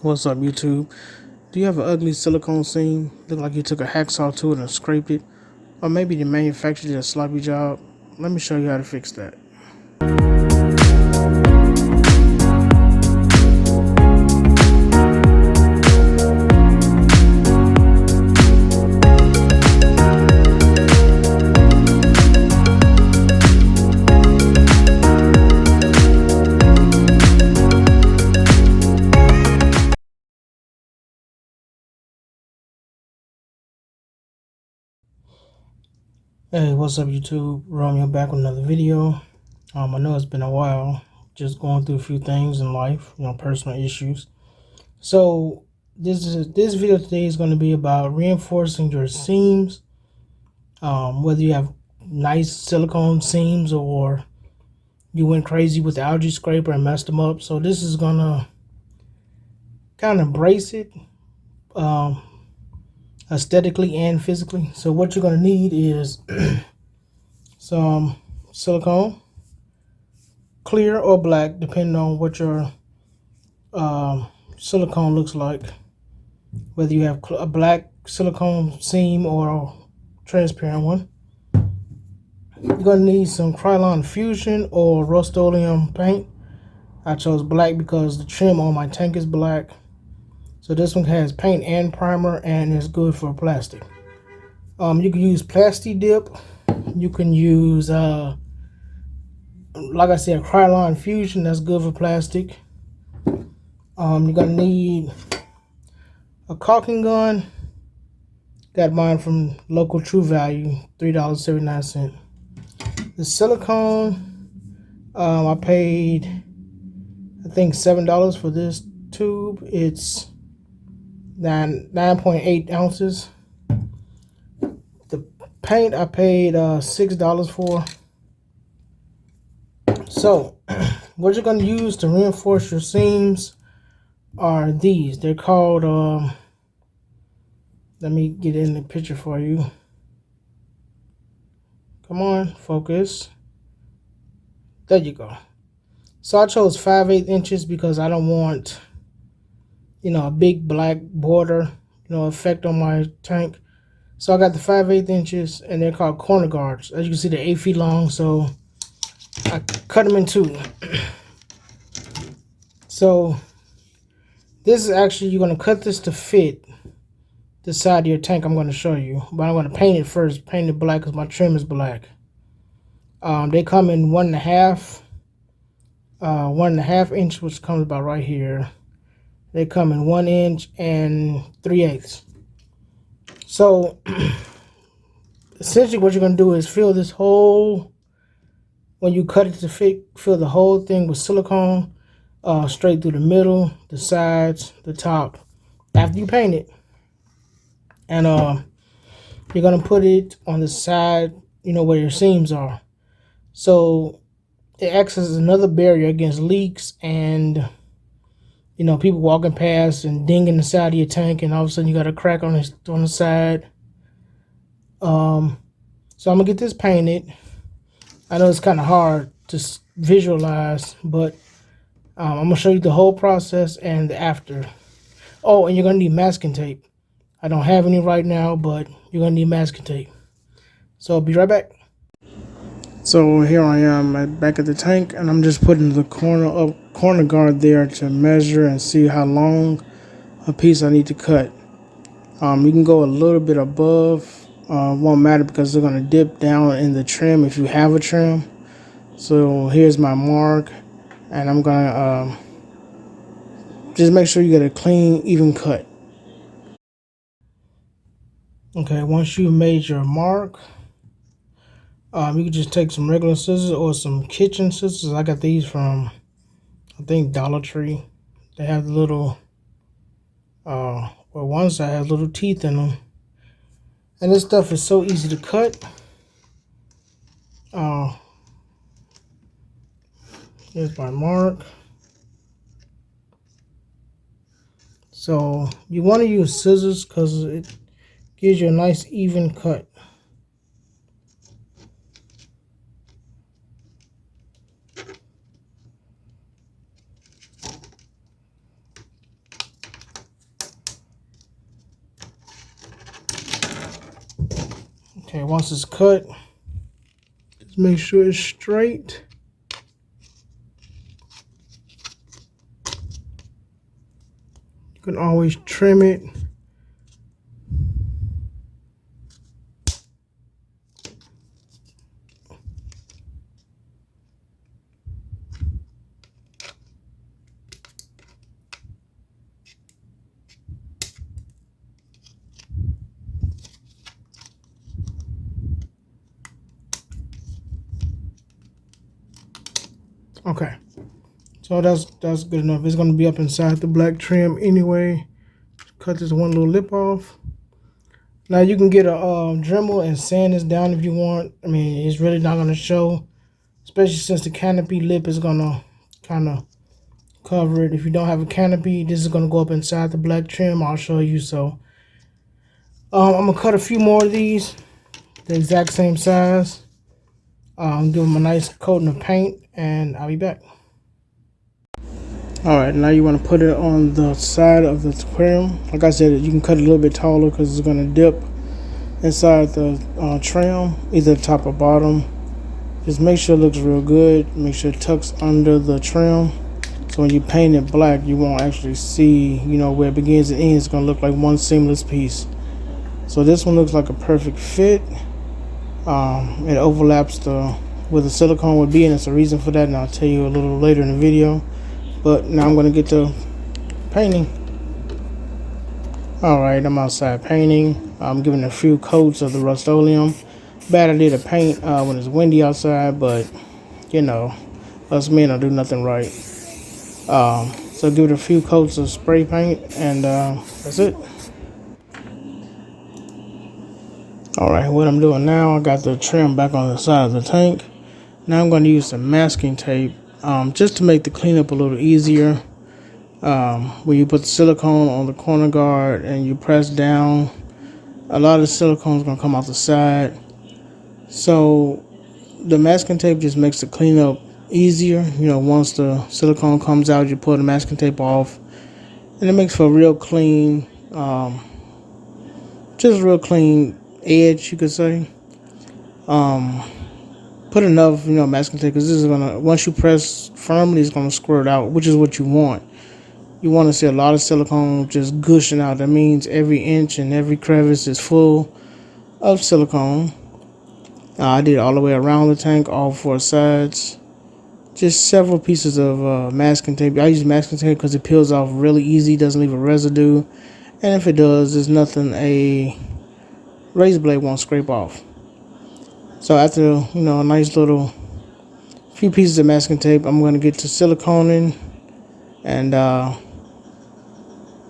What's up, YouTube? Do you have an ugly silicone seam? Look like you took a hacksaw to it and scraped it? Or maybe the manufacturer did a sloppy job? Let me show you how to fix that. Hey, what's up, YouTube? Romeo back with another video. I know it's been a while, just going through a few things in life, personal issues. So this video today is going to be about reinforcing your seams. Whether you have nice silicone seams or you went crazy with the algae scraper and messed them up. So this is gonna kind of brace it, aesthetically and physically. So what you're gonna need is some silicone, clear or black, depending on what your silicone looks like. Whether you have a black silicone seam or a transparent one. You're gonna need some Krylon Fusion or Rust-Oleum paint. I chose black because the trim on my tank is black. So this one has paint and primer and is good for plastic. You can use Plasti Dip. You can use, like I said, Krylon Fusion. That's good for plastic. You're gonna need a caulking gun. Got mine from local True Value, $3.79. The silicone, I paid, I think, $7 for this tube. It's 9.8 ounces. The paint I paid $6 for. So what you're going to use to reinforce your seams are these. They're called, let me get in the picture for you. Come on, focus. There you go. So I chose 5/8 inches because I don't want, a big black border, effect on my tank. So I got the 5/8 inches, and they're called corner guards. As you can see, they're 8 feet long, so I cut them in two. So this is actually, you're going to cut this to fit the side of your tank I'm going to show you. But I'm going to paint it first, paint it black because my trim is black. They come in 1.5 inch, which comes about right here. They come in 1 inch and 3/8. So essentially what you're going to do is fill this whole, when you cut it to fit, fill the whole thing with silicone, straight through the middle, the sides, the top, after you paint it. And you're going to put it on the side, where your seams are. So it acts as another barrier against leaks and, people walking past and dinging the side of your tank, and all of a sudden you got a crack on the side. So I'm going to get this painted. I know it's kind of hard to visualize, but I'm going to show you the whole process and the after. Oh, and you're going to need masking tape. I don't have any right now, but you're going to need masking tape. So I'll be right back. So here I am back at the tank, and I'm just putting the corner guard there to measure and see how long a piece I need to cut. You can go a little bit above. Won't matter because they're going to dip down in the trim if you have a trim. So here's my mark, and I'm going to just make sure you get a clean, even cut. Okay, once you've made your mark, you can just take some regular scissors or some kitchen scissors. I got these from, I think, Dollar Tree. They have the little, well, one side has little teeth in them. And this stuff is so easy to cut. Here's my mark. So you want to use scissors because it gives you a nice even cut. Okay, once it's cut, just make sure it's straight. You can always trim it. Okay, so that's good enough. It's gonna be up inside the black trim anyway. Cut this one little lip off. Now you can get a Dremel and sand this down if you want. I mean, it's really not gonna show, especially since the canopy lip is gonna kind of cover it. If you don't have a canopy, this is gonna go up inside the black trim. I'll show you. So I'm gonna cut a few more of these, the exact same size. Give them a nice coating of paint, and I'll be back. Alright, now you want to put it on the side of the aquarium. Like I said, you can cut it a little bit taller because it's going to dip inside the trim, either top or bottom. Just make sure it looks real good. Make sure it tucks under the trim. So when you paint it black, you won't actually see, you know, where it begins and ends. It's going to look like one seamless piece. So this one looks like a perfect fit. It overlaps where the silicone would be, and it's a reason for that, and I'll tell you a little later in the video. But now I'm going to get to painting. Alright, I'm outside painting. I'm giving a few coats of the Rust-Oleum. Bad idea to paint when it's windy outside, but you know, us men don't do nothing right. So give it a few coats of spray paint, and that's it. Alright, what I'm doing now, I got the trim back on the side of the tank. Now I'm going to use some masking tape just to make the cleanup a little easier. When you put the silicone on the corner guard and you press down, a lot of the silicone is going to come out the side. So the masking tape just makes the cleanup easier. You know, once the silicone comes out, you pull the masking tape off, and it makes for a real clean, just real clean edge, you could say. Put enough, you know, masking tape, because this is gonna, once you press firmly, it's gonna squirt out, which is what you want. You want to see a lot of silicone just gushing out. That means every inch and every crevice is full of silicone. I did it all the way around the tank, all four sides. Just several pieces of masking tape. I use masking tape because it peels off really easy, doesn't leave a residue, and if it does, there's nothing a razor blade won't scrape off. So after, you know, a nice little few pieces of masking tape, I'm going to get to siliconing and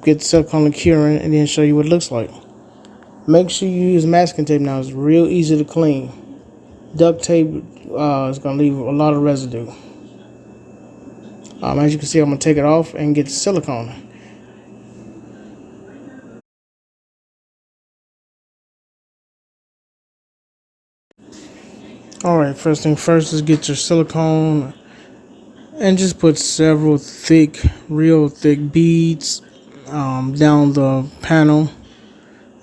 get the silicone curing, and then show you what it looks like. Make sure you use masking tape now. It's real easy to clean. Duct tape is going to leave a lot of residue. As you can see, I'm going to take it off and get the silicone. Alright, first thing first is get your silicone and just put several thick, real thick beads down the panel.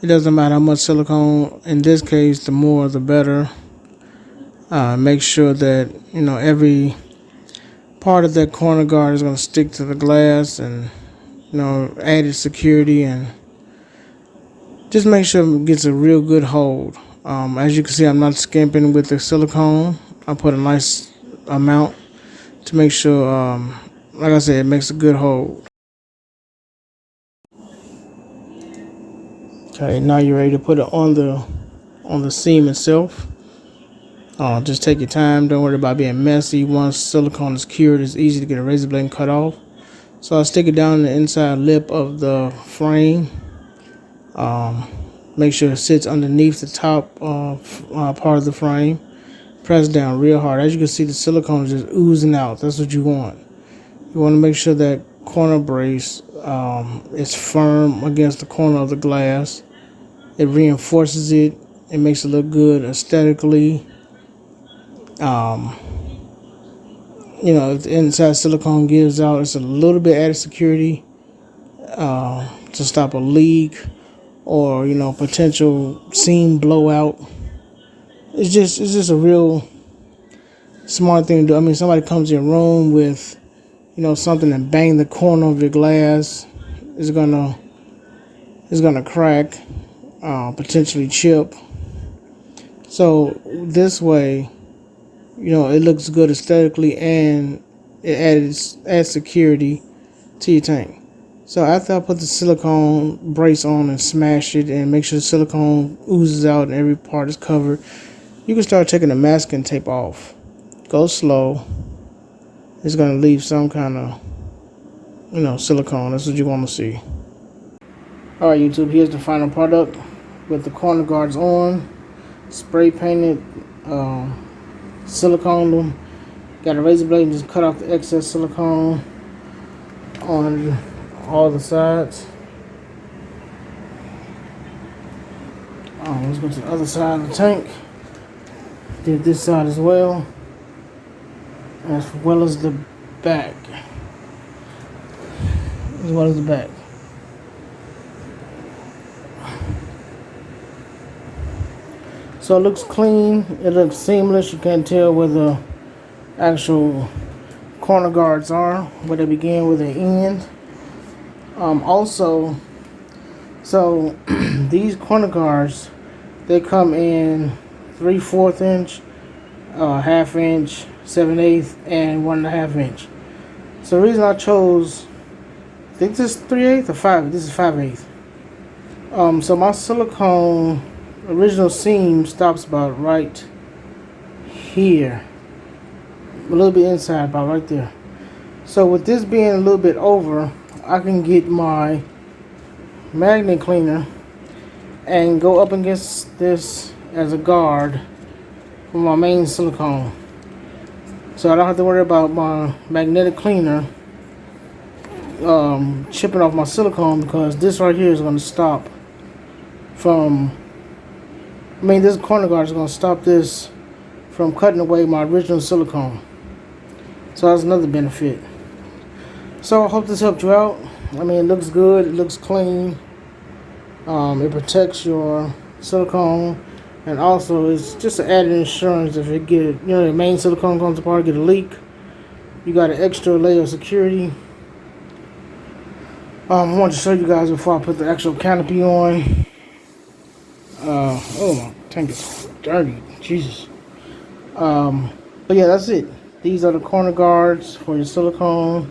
It doesn't matter how much silicone. In this case, the more the better. Make sure that, you know, every part of that corner guard is going to stick to the glass, and, you know, added security, and just make sure it gets a real good hold. As you can see, I'm not skimping with the silicone. I put a nice amount to make sure, like I said, it makes a good hold. Okay, now you're ready to put it on the seam itself. Just take your time. Don't worry about being messy. Once silicone is cured, it's easy to get a razor blade and cut off. So I'll stick it down the inside lip of the frame. Make sure it sits underneath the top part of the frame. Press down real hard. As you can see, the silicone is just oozing out. That's what you want. You want to make sure that corner brace is firm against the corner of the glass. It reinforces it. It makes it look good aesthetically. You know, if the inside silicone gives out, it's a little bit added security to stop a leak or, you know, potential seam blowout. It's just a real smart thing to do. I mean, somebody comes in your room with, you know, something and bang the corner of your glass, it's gonna crack, potentially chip. So this way, you know, it looks good aesthetically and it adds security to your tank. So after I put the silicone brace on and smash it and make sure the silicone oozes out and every part is covered, you can start taking the masking tape off. Go slow. It's going to leave some kind of, you know, silicone. That's what you want to see. Alright, YouTube, here's the final product with the corner guards on. Spray painted silicone them. Got a razor blade and just cut off the excess silicone on all the sides. Let's go to the other side of the tank. Did this side as well as the back. As well as the back. So it looks clean, it looks seamless. You can't tell where the actual corner guards are, where they begin, where they end. Also, so these corner guards, they come in 3/4 inch, 1/2 inch, 7/8, and 1.5 inch. So the reason I chose, I think this is 3/8 or 5. This is 5/8. So my silicone original seam stops about right here, a little bit inside, about right there. So with this being a little bit over, I can get my magnet cleaner and go up against this as a guard for my main silicone. So I don't have to worry about my magnetic cleaner chipping off my silicone, because this right here is going to stop from, this corner guard is going to stop this from cutting away my original silicone. So that's another benefit. So I hope this helped you out. It looks good, it looks clean. It protects your silicone, and also it's just an added insurance if it get, the main silicone comes apart, get a leak, you got an extra layer of security. I want to show you guys before I put the actual canopy on. Oh, my tank is dirty, Jesus. But yeah, that's it. These are the corner guards for your silicone.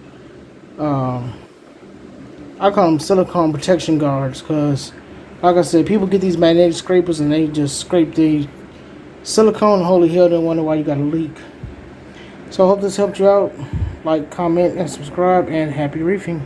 I call them silicone protection guards because, like I said, people get these magnetic scrapers and they just scrape the silicone. Holy hell, they wonder why you got a leak. So I hope this helped you out. Like, comment, and subscribe, and happy reefing.